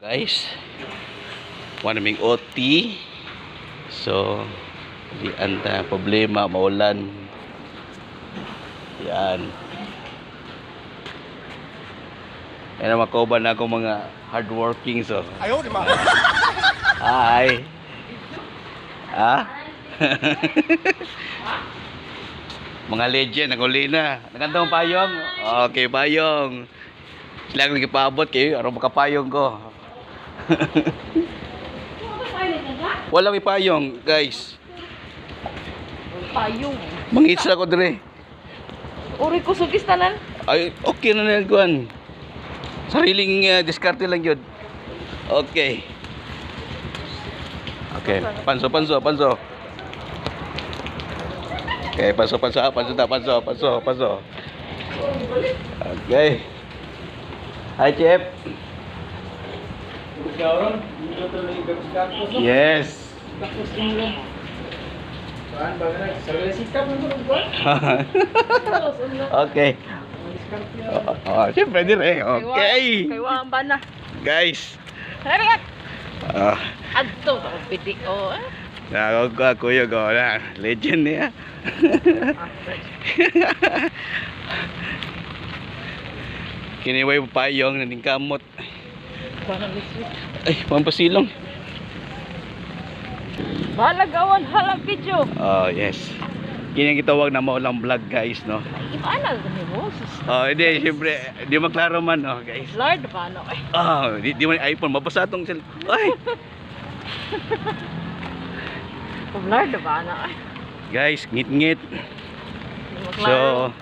Guys, wanaming OT. So, di anta problema maulan. Yan. Yan ang makoban na akong mga hardworking. So, Ayaw, di ba? hi. Ha? Mga legend, naguli na. Naganda mong payong? Okay, payong. Sila ang nagpaabot kayo. Araw makapayong ko. Wala may payong, guys. Payong. Mangits ako dire. Uri ko sugis tanan. Ay, okay na yan, kuhan. Sariling diskarte lang yun. Okay. Okay, panso. Okay, panso. Okay. Hi, Chef. Yes. Okay. Siyempre din eh. Okay. Kay wa ba na. Guys. Hariat. Ah, Adto sa video. kuya ko na. Legend niya. Kiniway payong naning kamot. Parang lisod. Ay, pampasilong. Balagawan halang video. Oh, yes. Kini ang gitawag na maulang vlog, guys, no. Iba na ni mo. Oh, hindi, siyempre, di maklaro man, no, guys. Lord ba no? Oh, di man iPhone, mabasa tong ay. Lord ba no? Guys, ngit-ngit. So,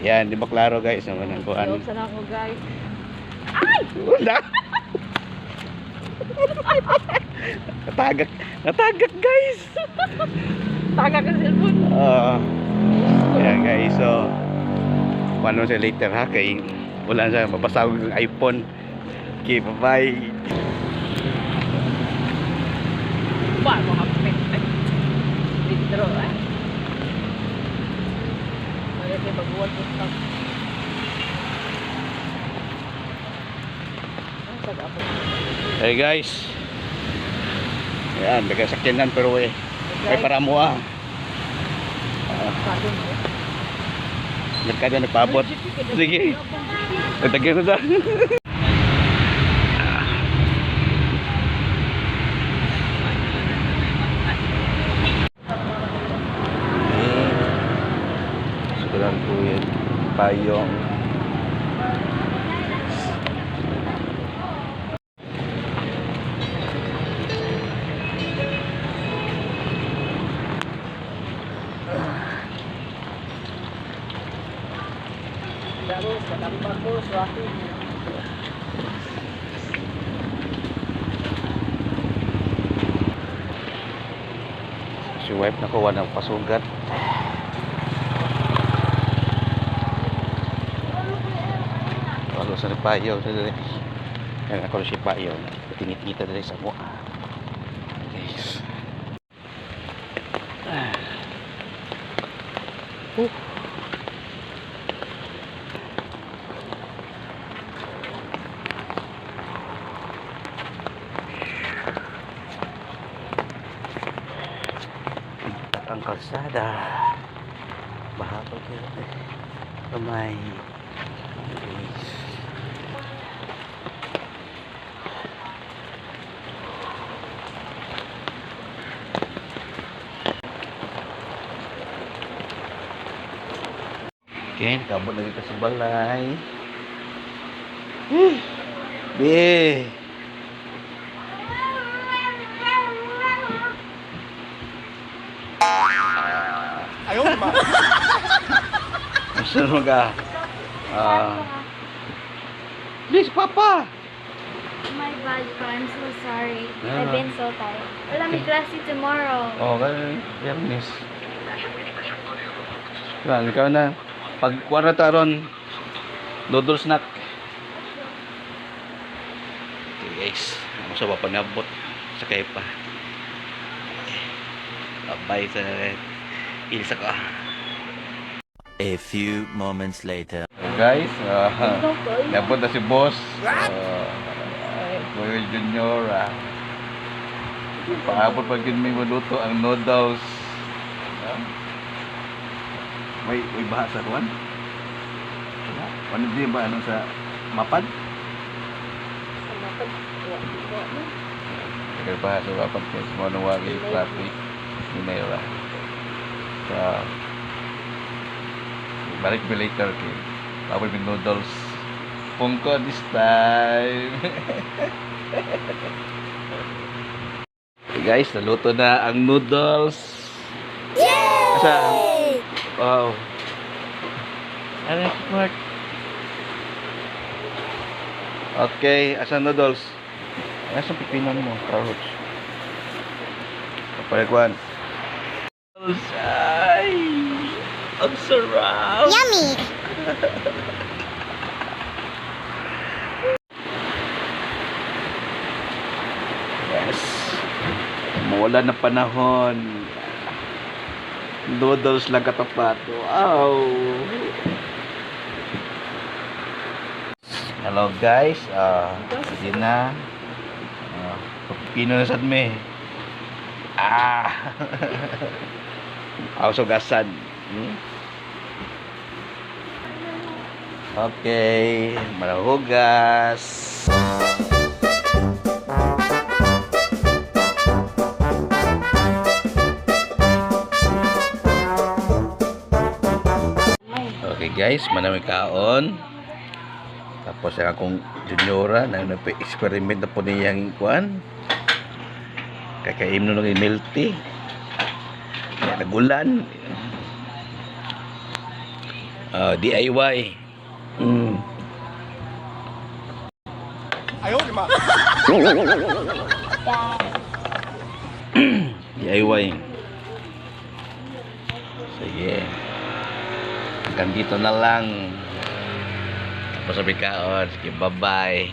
yan, di maklaro, guys, naman ang kuan. Sana ako guys. Ay! Wala. Natagak, guys. Taga ka cellphone. Ayan, guys, so paano siya later ha, kay wala siya mapasawag ng iPhone. Okay, bye-bye. Ba mo hapit. Litro eh. Wala kay baguhan ko sa. Hey guys, ayan, bigay sakyanan pero eh may para mo nagkada nagpaabot. Sige, nagtagyan na sa sukulan po yan payong. Si wife na kuha ng pasugat. Walo sa payo dali. Kaya ako si payo. Tinit-kita dali sa mo. Guys. Ang kalsada bahapag yun kamay okay, kabot lagi ka sa balay be Ayaw, di ba? Saan mo ka? Please, Papa! My bad pa. I'm so sorry. Yeah. I've been so tired. Wala may klase tomorrow. Oh, kaya Yernes. Yan, ikaw na. Pag kuha na taron, noodle snack. Okay, guys. Ano sa papanabot? Sakay pa. Bye sa ilsa ka. A few moments later. Guys, nabot na si boss. Boy Junior paabot pag yun may maluto ang noodles. May baha sa kuwan? Wala. Ano di ba? Ano sa mapad? Kaya baha sa mapad kasi mo nung wagi traffic. Minera. So, balik mo later kay paabot yung noodles. Pungko this time. Okay guys, naluto na ang noodles. Yay! Asa? Wow. Ano Mark? Okay, asa noodles? Asa pipinan mo, carrots? Kapalikuan. Ay! Ang sarap! Yummy! Yes. Mawala na panahon. Noodles lang katapat. Wow. Hello guys. Sige na. Pino na sad me. Also gasan. Okay, malahugas. Okay guys, manami kaon. Tapos ang akong juniora na nagpa-experiment na po niyang kuan. Kakaim no ng milk tea. Kaya nagulan. DIY. Ayaw naman. DIY. Sige. Hanggang dito na lang. Tapos sabi kaon. Sige, bye-bye.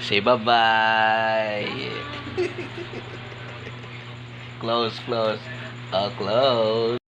Say bye-bye. Close. Close.